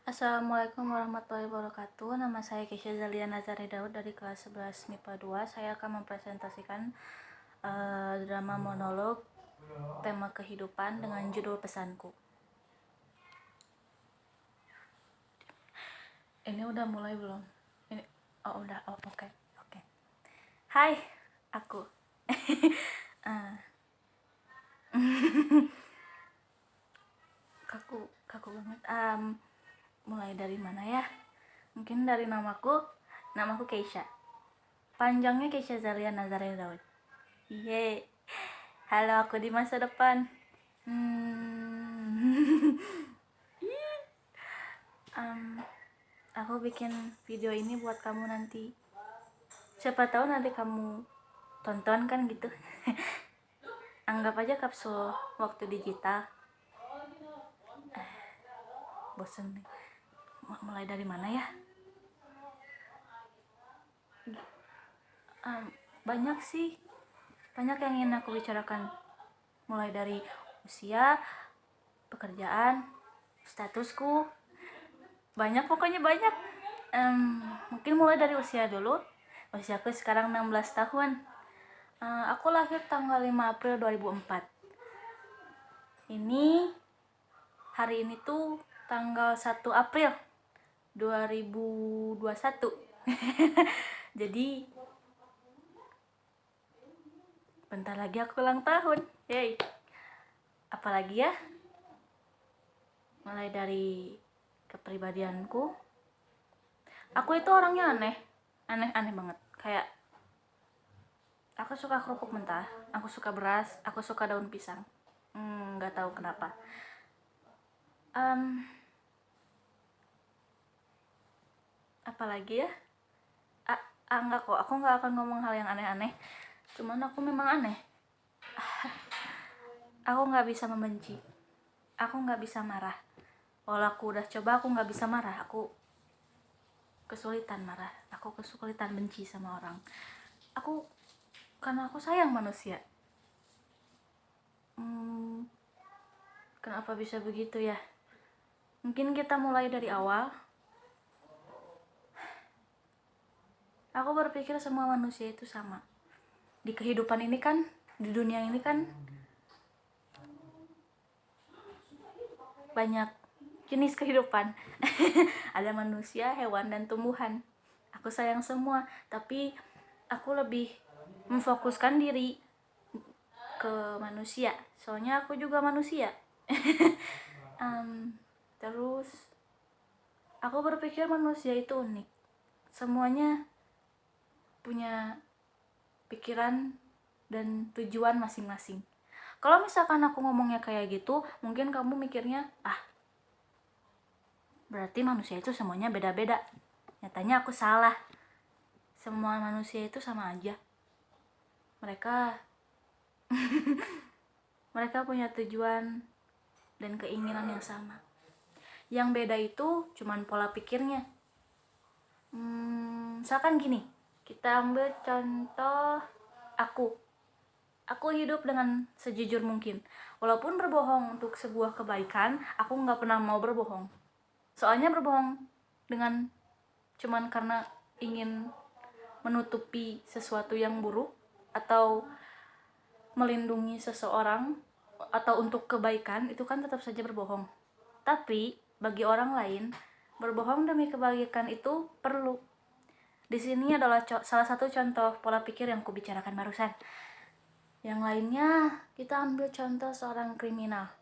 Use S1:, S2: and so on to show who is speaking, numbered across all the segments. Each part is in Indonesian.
S1: Assalamualaikum warahmatullahi wabarakatuh. Nama saya Keisha Zalia Nazari Daud dari kelas 11 MIPA 2. Saya akan mempresentasikan drama monolog tema kehidupan dengan judul Pesanku. Ini udah mulai belum? Ini udah. Oke. Hai, aku. kaku banget. Mulai dari mana ya? Mungkin dari namaku Keisha. Panjangnya Keisha Zalia Nazari Daud. Yeay. Halo, aku di masa depan. Aku bikin video ini buat kamu nanti. Siapa tahu nanti kamu tonton kan gitu. Anggap aja kapsul waktu digital. Bosen nih. Mulai dari mana ya? Banyak sih. Banyak yang ingin aku bicarakan. Mulai dari usia, pekerjaan, statusku. Banyak, pokoknya banyak. Mungkin mulai dari usia dulu. Usiaku sekarang 16 tahun. Aku lahir tanggal 5 April 2004. Hari ini tuh tanggal 1 April 2021. Jadi bentar lagi aku ulang tahun. Yeay. Apalagi ya? Mulai dari kepribadianku. Aku itu orangnya aneh banget. Kayak aku suka kerupuk mentah, aku suka beras, aku suka daun pisang. Nggak tahu kenapa. Apalagi ya? Enggak kok, aku nggak akan ngomong hal yang aneh-aneh. Cuman aku memang aneh. Aku nggak bisa membenci. Aku nggak bisa marah. Walau aku udah coba, aku nggak bisa marah. Aku kesulitan marah. Aku kesulitan benci sama orang. Karena aku sayang manusia. Kenapa bisa begitu ya? Mungkin kita mulai dari awal. Aku berpikir semua manusia itu sama. Di kehidupan ini kan, di dunia ini kan banyak jenis kehidupan. Ada manusia, hewan, dan tumbuhan. Aku sayang semua, tapi aku lebih memfokuskan diri ke manusia. Soalnya aku juga manusia. Terus aku berpikir manusia itu unik. Semuanya punya pikiran dan tujuan masing-masing. Kalau misalkan aku ngomongnya kayak gitu, mungkin kamu mikirnya, berarti manusia itu semuanya beda-beda. Nyatanya aku salah. Semua manusia itu sama aja. Mereka punya tujuan dan keinginan yang sama. Yang beda itu cuman pola pikirnya. Misalkan gini, kita ambil contoh aku hidup dengan sejujur mungkin. Walaupun berbohong untuk sebuah kebaikan, aku nggak pernah mau berbohong. Soalnya berbohong dengan cuman karena ingin menutupi sesuatu yang buruk atau melindungi seseorang atau untuk kebaikan, itu kan tetap saja berbohong. Tapi bagi orang lain, berbohong demi kebaikan itu perlu. Di sini adalah salah satu contoh pola pikir yang kubicarakan barusan. Yang lainnya, kita ambil contoh seorang kriminal.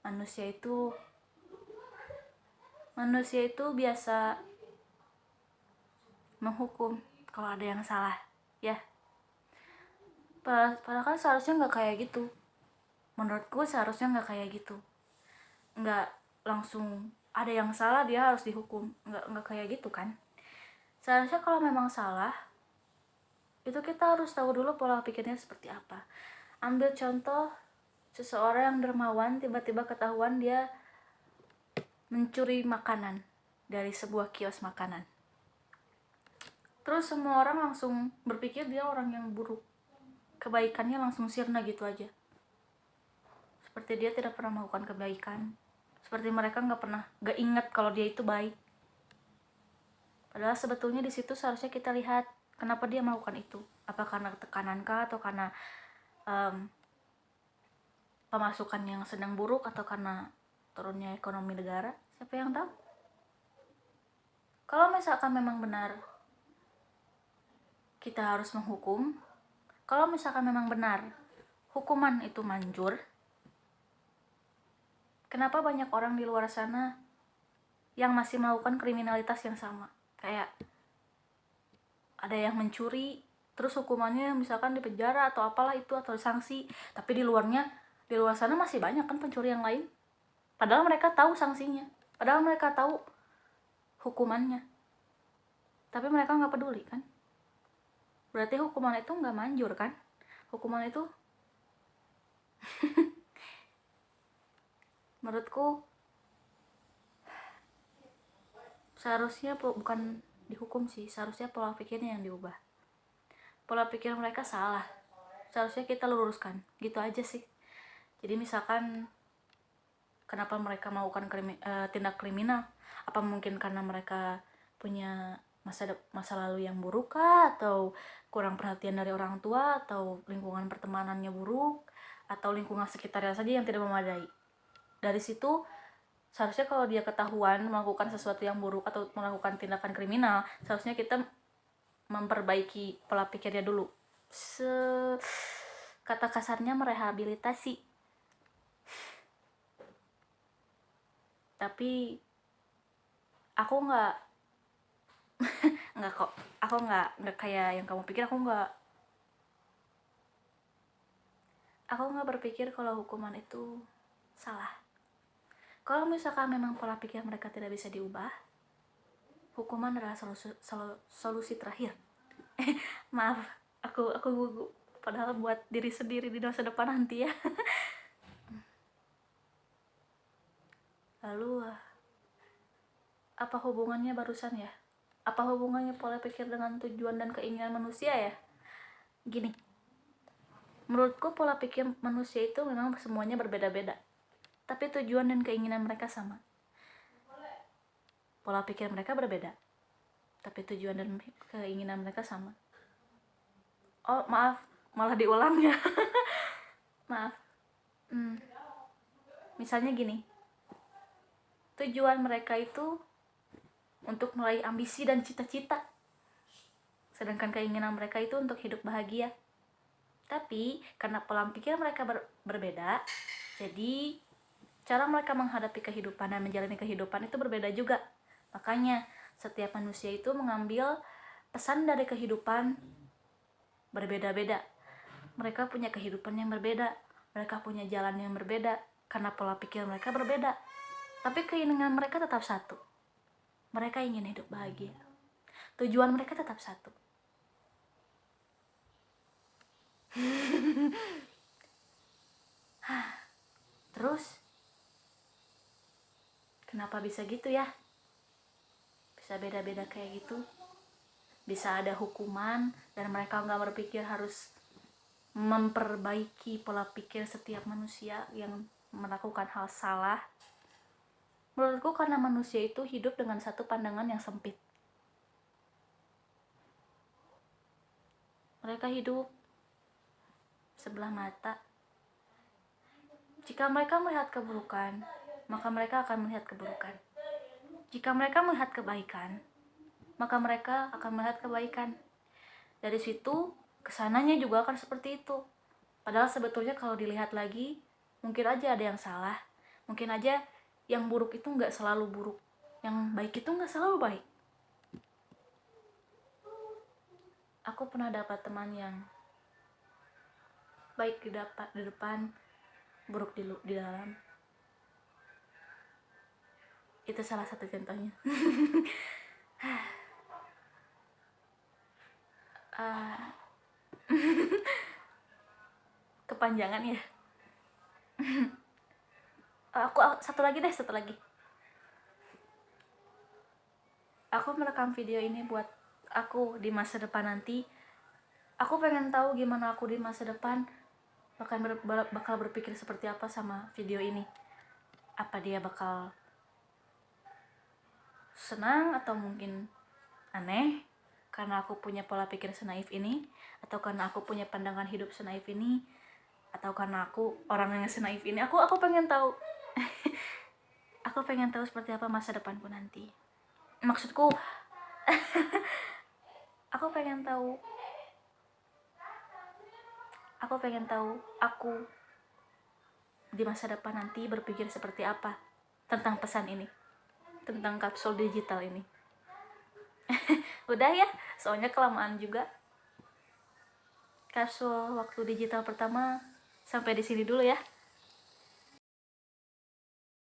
S1: Manusia itu biasa menghukum kalau ada yang salah, ya. Padahal kan seharusnya nggak kayak gitu. Menurutku seharusnya nggak kayak gitu. Nggak langsung ada yang salah dia harus dihukum. Nggak kayak gitu kan. Seharusnya kalau memang salah, itu kita harus tahu dulu pola pikirnya seperti apa. Ambil contoh seseorang yang dermawan, tiba-tiba ketahuan dia mencuri makanan dari sebuah kios makanan. Terus semua orang langsung berpikir dia orang yang buruk. Kebaikannya langsung sirna gitu aja. seperti dia tidak pernah melakukan kebaikan, seperti mereka nggak ingat kalau dia itu baik. Padahal sebetulnya di situ seharusnya kita lihat kenapa dia melakukan itu. Apa karena tekanan kah, atau karena pemasukan yang sedang buruk, atau karena turunnya ekonomi negara? Siapa yang tahu? Kalau misalkan memang benar kita harus menghukum, kalau misalkan memang benar hukuman itu manjur, kenapa banyak orang di luar sana yang masih melakukan kriminalitas yang sama? Kayak ada yang mencuri, terus hukumannya misalkan di penjara atau apalah itu, atau sanksi, tapi di luar sana masih banyak kan pencuri yang lain, padahal mereka tahu sanksinya, padahal mereka tahu hukumannya, tapi mereka nggak peduli kan. Berarti hukuman itu nggak manjur kan? Hukuman itu menurutku seharusnya bukan dihukum sih, seharusnya pola pikirnya yang diubah. Pola pikir mereka salah, seharusnya kita luruskan, gitu aja sih. Jadi misalkan kenapa mereka melakukan tindak kriminal? Apa mungkin karena mereka punya masa lalu yang buruk kah? Atau kurang perhatian dari orang tua? Atau lingkungan pertemanannya buruk? Atau lingkungan sekitarnya saja yang tidak memadai? Dari situ seharusnya kalau dia ketahuan melakukan sesuatu yang buruk atau melakukan tindakan kriminal, seharusnya kita memperbaiki pola pikirnya dulu. Kata kasarnya merehabilitasi. Tapi aku nggak kok, aku nggak kayak yang kamu pikir. Aku nggak berpikir kalau hukuman itu salah. Kalau misalkan memang pola pikir mereka tidak bisa diubah, hukuman adalah solusi terakhir. Maaf, aku gugup, padahal buat diri sendiri di masa depan nanti ya. Lalu apa hubungannya barusan ya? Apa hubungannya pola pikir dengan tujuan dan keinginan manusia ya? Gini, menurutku pola pikir manusia itu memang semuanya berbeda-beda, tapi tujuan dan keinginan mereka sama. Pola pikir mereka berbeda, tapi tujuan dan keinginan mereka sama. Oh maaf, malah diulang ya. Maaf. Misalnya gini, tujuan mereka itu untuk meraih ambisi dan cita-cita, sedangkan keinginan mereka itu untuk hidup bahagia. Tapi karena pola pikir mereka berbeda, jadi cara mereka menghadapi kehidupan dan menjalani kehidupan itu berbeda juga. Makanya setiap manusia itu mengambil pesan dari kehidupan berbeda-beda. Mereka punya kehidupan yang berbeda, mereka punya jalan yang berbeda, karena pola pikir mereka berbeda. Tapi keinginan mereka tetap satu. Mereka ingin hidup bahagia. Tujuan mereka tetap satu. Terus kenapa bisa gitu ya? Bisa beda-beda kayak gitu. Bisa ada hukuman dan mereka nggak berpikir harus memperbaiki pola pikir setiap manusia yang melakukan hal salah. Menurutku karena manusia itu hidup dengan satu pandangan yang sempit. Mereka hidup sebelah mata. Jika mereka melihat keburukan, maka mereka akan melihat keburukan. Jika mereka melihat kebaikan, maka mereka akan melihat kebaikan. Dari situ, kesananya juga akan seperti itu. Padahal sebetulnya kalau dilihat lagi, mungkin aja ada yang salah. Mungkin aja yang buruk itu nggak selalu buruk. Yang baik itu nggak selalu baik. Aku pernah dapat teman yang baik di depan, buruk di dalam. Itu salah satu contohnya. Kepanjangan ya. Aku satu lagi. Aku merekam video ini buat aku di masa depan nanti. Aku pengen tahu gimana aku di masa depan. bakal berpikir seperti apa sama video ini. Apa dia bakal senang atau mungkin aneh karena aku punya pola pikir senaif ini, atau karena aku punya pandangan hidup senaif ini, atau karena aku orang yang senaif ini. Aku pengen tahu. Aku pengen tahu seperti apa masa depanku nanti. Maksudku aku pengen tahu aku di masa depan nanti berpikir seperti apa tentang pesan ini, tentang kapsul digital ini. Udah ya, soalnya kelamaan juga. Kapsul waktu digital pertama sampai di sini dulu ya.